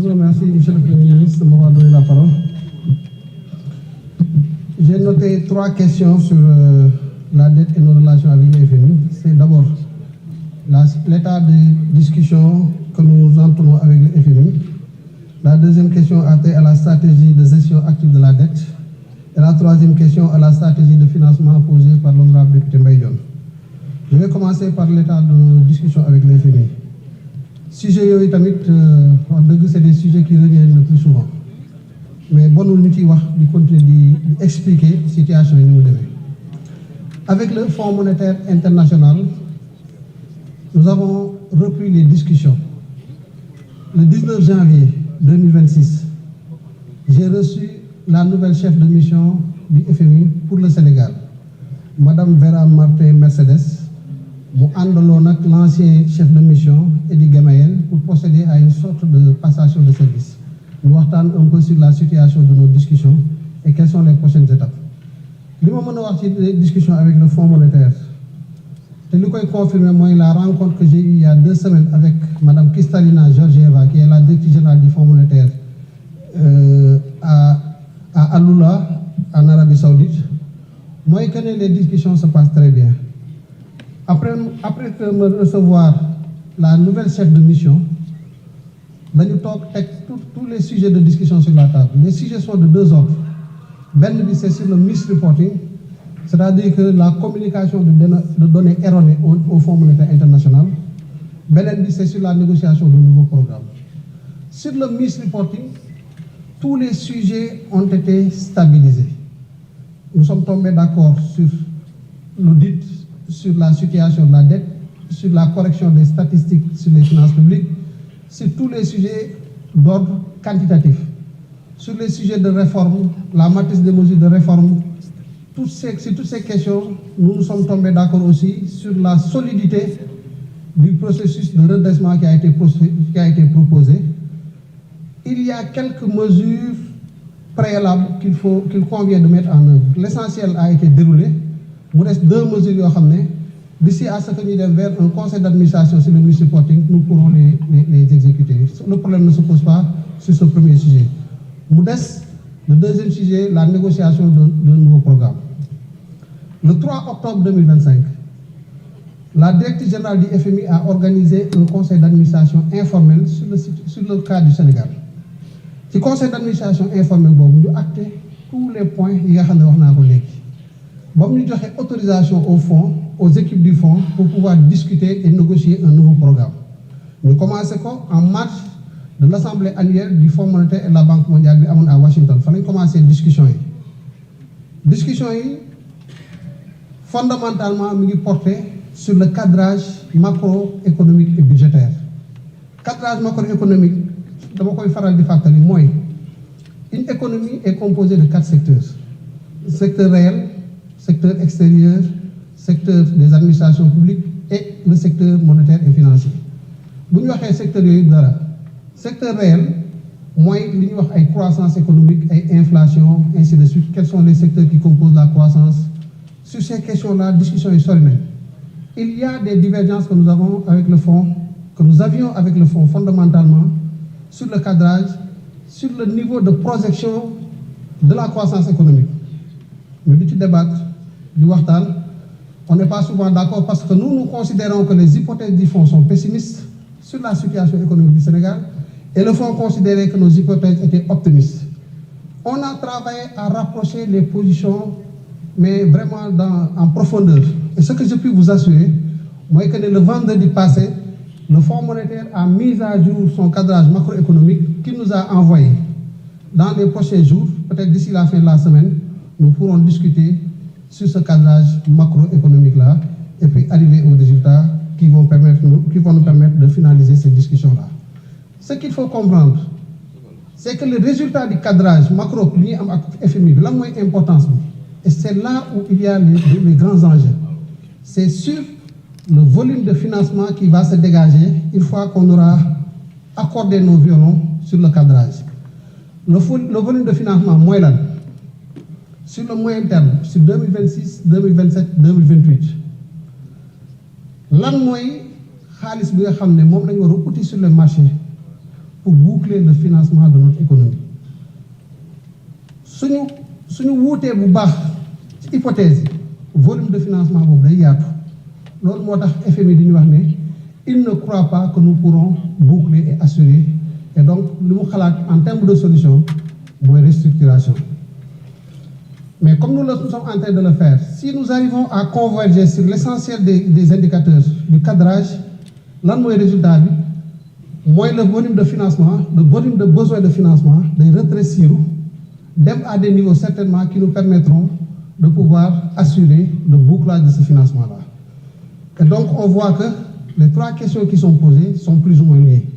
vous remercie, Monsieur le Premier ministre, de m'avoir donné la parole. J'ai noté 3 questions sur la dette et nos relations avec le FMI. C'est d'abord l'état de discussion que nous entenons avec le FMI. La deuxième question a trait à la stratégie de gestion active de la dette. Et la troisième question à la stratégie de financement posée par l'honorable député Mbaye Dione. Je vais commencer par l'état de discussion avec le FMI. Sujet yooyu tamit wax dëgg c'est des sujets qui reviennent le plus souvent mais bonul ñu ciy wax di continuer di expliquer situation yi ni mu demee. Avec le Fonds monétaire international, nous avons repris les discussions. Le 19 janvier 2026, j'ai reçu la nouvelle chef de mission du FMI pour le Sénégal, Madame Vera Martin Mercedes, mu àndaloon ak l'ancien chef de mission Edi Gamayel pour procéder à une sorte de passation de service. Ñu waxtaan un peu sur la situation de nos discussions et quelles sont les prochaines étapes. Li ma mën a wax ci discussion avec le Fonds monétaire te li koy confirmer mooy la rencontre que j'ai eue il y a 2 semaines avec Madame Kristalina Georgieva qui est la directrice générale du Fonds monétaire à Alula en Arabie Saoudite. Mooy que les discussions se passent très bien. Après que me recevoir la nouvelle chef de mission, dañu toog teg tous les sujets de discussion sur la table. Les sujets sont de 2 ordres. Benn bi c'est sur le misreporting, c'est-à-dire que la communication de données erronées au Fonds monétaire international. Beneen bi c'est sur la négociation de nouveaux programmes. Sur le misreporting, tous les sujets ont été stabilisés. Nous sommes tombés d'accord sur l'audit, sur la situation de la dette, sur la correction des statistiques sur les finances publiques, sur tous les sujets d'ordre quantitatif, sur les sujets de réforme, la matrice des mesures de réforme, sur toutes ces questions, nous nous sommes tombés d'accord aussi sur la solidité du processus de redressement qui a été proposé. Il y a quelques mesures préalables qu'il convient de mettre en œuvre. L'essentiel a été déroulé. Il reste 2 mesures yoo xam ne d'ici à ce que ñu dem vers un conseil d'administration sur le misreporting, nous pourrons les exécuter. Le problème ne se pose pas sur ce premier sujet. Mu des le deuxième sujet, la négociation d'un nouveau programme. Le 3 octobre 2025, la directrice générale du FMI a organisé un conseil d'administration informel sur le cas du Sénégal. Ci conseil d'administration informel boobu ñu acté tous les points yi nga xam ne wax naa ko léegi. Ba mu ñu joxe autorisation au fonds, aux équipes du fonds pour pouvoir discuter et négocier un nouveau programme. Ñu commencé ko en marge de l'assemblée annuelle du Fonds monétaire et de la Banque mondiale bi amoon à Washington. Fa lañ commencé discussion yi fondamentalement mi ngi porté sur le cadrage macroéconomique et budgétaire. Cadrage macroéconomique dama koy faral di fàttali mooy une économie est composée de 4 secteurs. Secteur réel, secteur extérieur, secteur des administrations publiques et le secteur monétaire et financier. Bu ñu waxee secteur yooyu dara secteur réel mooy li ñuy wax ay croissance économique ay inflation ainsi de suite. Quels sont les secteurs qui composent la croissance? Sur ces questions-là, discussion est solennelle. Il y a des divergences que nous avons avec le fonds, que nous avions avec le fonds fondamentalement sur le cadrage, sur le niveau de projection de la croissance économique. Mais du ci débattre, du waxtaan, on n'est pas souvent d'accord parce que nous considérons que les hypothèses du fonds sont pessimistes sur la situation économique du Sénégal et le fonds considérait que nos hypothèses étaient optimistes. On a travaillé à rapprocher les positions, mais vraiment en profondeur. Et ce que je puis vous assurer, moi, que le vendredi passé, le Fonds monétaire a mis à jour son cadrage macroéconomique qu'il nous a envoyé. Dans les prochains jours, peut-être d'ici la fin de la semaine, nous pourrons discuter sur ce cadrage macroéconomique-là et puis arriver aux résultats qui vont nous permettre de finaliser ces discussions-là. Ce qu'il faut comprendre, c'est que le résultat du cadrage macro li am ak FMI bi lan mooy importance bi, et c'est là où il y a les grands enjeux. C'est sur le volume de financement qui va se dégager une fois qu'on aura accordé nos violons sur le cadrage. Le volume de financement mooy lan sur le moyen terme, sur 2026, 2027, 2028. Lan mooy xaalis bi nga xam ne moom lañu war a uti sur le marché pour boucler le financement de notre économie. Si nous avons une hypothèse, le volume de financement est FMI il ne croit pas que nous pourrons boucler et assurer. Et donc, nous en termes de solution, c'est une restructuration. Mais comme nous sommes en train de le faire, si nous arrivons à converger sur l'essentiel des indicateurs du cadrage, là, le résultat, moins le volume de financement, le volume de besoin de financement, de rétrécir, à des niveaux certainement qui nous permettront de pouvoir assurer le bouclage de ce financement-là. Et donc, on voit que les trois questions qui sont posées sont plus ou moins liées.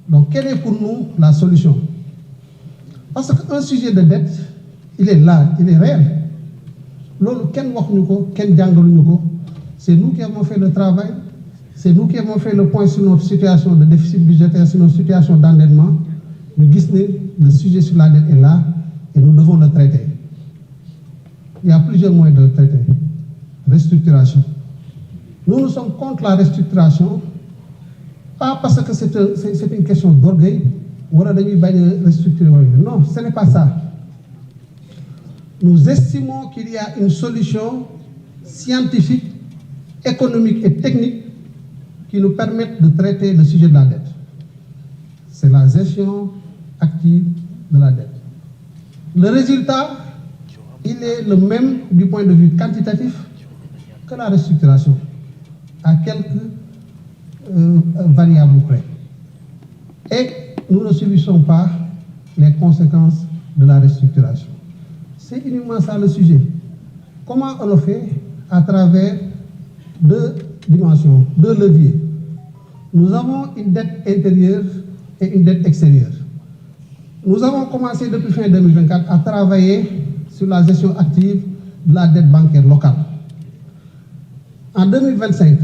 Donc, quelle est pour nous la solution? Parce qu'un sujet de dette, il est là, il est réel. C'est nous qui avons fait le travail, c'est nous qui avons fait le point sur notre situation de déficit budgétaire, sur notre situation d'endettement. Le sujet sur la dette est là et nous devons le traiter. Il y a plusieurs moyens de le traiter. Restructuration. Nous sommes contre la restructuration, pas parce que c'est une question d'orgueil, ou de restructurer. Non, ce n'est pas ça. Nous estimons qu'il y a une solution scientifique, économique et technique qui nous permettent de traiter le sujet de la dette. C'est la gestion active de la dette. Le résultat, il est le même du point de vue quantitatif que la restructuration, à quelques variables près. Et nous ne subissons pas les conséquences de la restructuration. C'est uniquement ça le sujet. Comment on le fait? À travers deux dimensions, deux leviers. Nous avons une dette intérieure et une dette extérieure. Nous avons commencé depuis fin 2024 à travailler sur la gestion active de la dette bancaire locale. En 2025,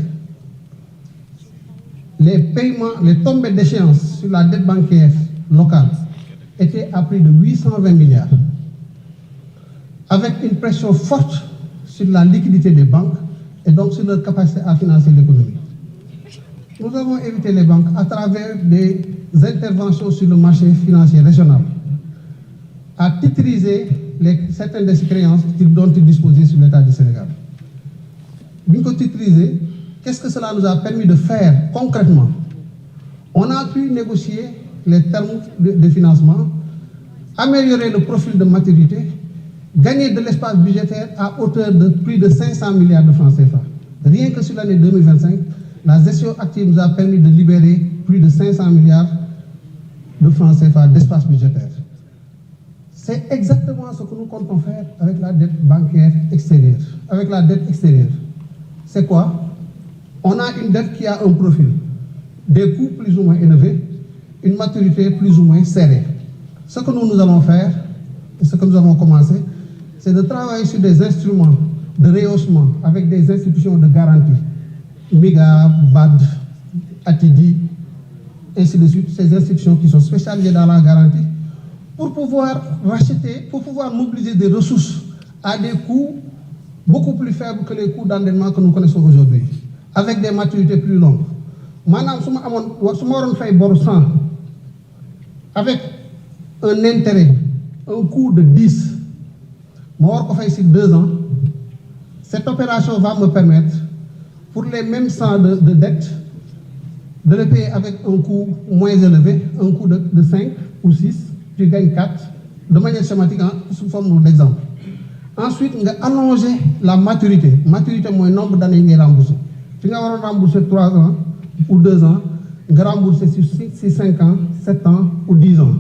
les paiements, les tombées d'échéance sur la dette bancaire locale étaient à prix de 820 milliards. Avec une pression forte sur la liquidité des banques et donc sur leur capacité à financer l'économie. Nous avons évité les banques à travers des interventions sur le marché financier régional, à titriser certaines de ces créances dont ils disposaient sur l'État du Sénégal. Bien que titrisé, qu'est-ce que cela nous a permis de faire concrètement? On a pu négocier les termes de financement, améliorer le profil de maturité, gagner de l'espace budgétaire à hauteur de plus de 500 milliards de francs CFA. Rien que sur l'année 2025, la gestion active nous a permis de libérer plus de 500 milliards de francs CFA d'espace budgétaire. C'est exactement ce que nous comptons faire avec la dette bancaire extérieure. Avec la dette extérieure. C'est quoi? On a une dette qui a un profil, des coûts plus ou moins élevés, une maturité plus ou moins serrée. Ce que nous allons faire, et ce que nous avons commencé, c'est de travailler sur des instruments de rehaussement avec des institutions de garantie, MIGA, BAD, ATIDI, ainsi de suite, ces institutions qui sont spécialisées dans la garantie, pour pouvoir racheter, pour pouvoir mobiliser des ressources à des coûts beaucoup plus faibles que les coûts d'endettement que nous connaissons aujourd'hui, avec des maturités plus longues. Maintenant, si on fait 100, avec un intérêt, un coût de 10, moi, on fait ici 2 ans, cette opération va me permettre, pour les mêmes 100 de dette, de le payer avec un coût moins élevé, un coût de 5 ou 6, tu gagnes 4, de manière schématique, sous forme d'exemple. Ensuite, on va allonger la maturité. Maturité, c'est le nombre d'années que tu rembourses. Tu vas rembourser 3 ans ou 2 ans, tu vas rembourser sur 6, 5 ans, 7 ans ou 10 ans.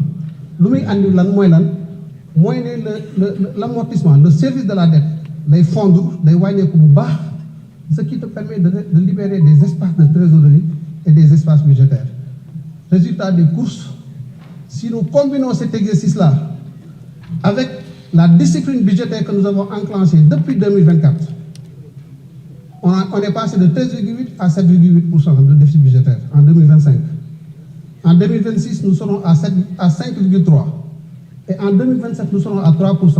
L'amortissement, le service de la dette, les fonds, les wagner bas, ce qui te permet de libérer des espaces de trésorerie et des espaces budgétaires. Résultat des courses, si nous combinons cet exercice-là avec la discipline budgétaire que nous avons enclenchée depuis 2024, on est passé de 13,8 à 7,8% de déficit budgétaire en 2025. En 2026, nous serons à 5,3%. Et en 2027, nous serons à 3%.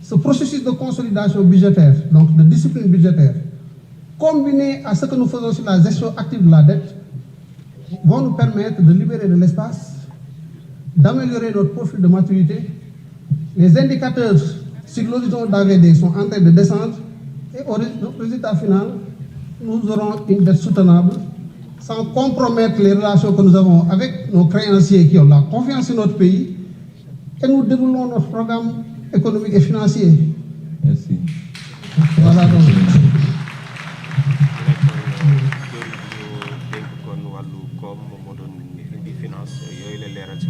Ce processus de consolidation budgétaire, donc de discipline budgétaire, combiné à ce que nous faisons sur la gestion active de la dette, vont nous permettre de libérer de l'espace d'améliorer notre profil de maturité. Les indicateurs sur l'horizon d'AVD sont en train de descendre et au résultat final, nous aurons une dette soutenable sans compromettre les relations que nous avons avec nos créanciers qui ont la confiance en notre pays et nous déroulons notre programme économique et financier. Merci. Voilà donc. kon wàllu koom moom moo doon indi finance yooyu la leeral si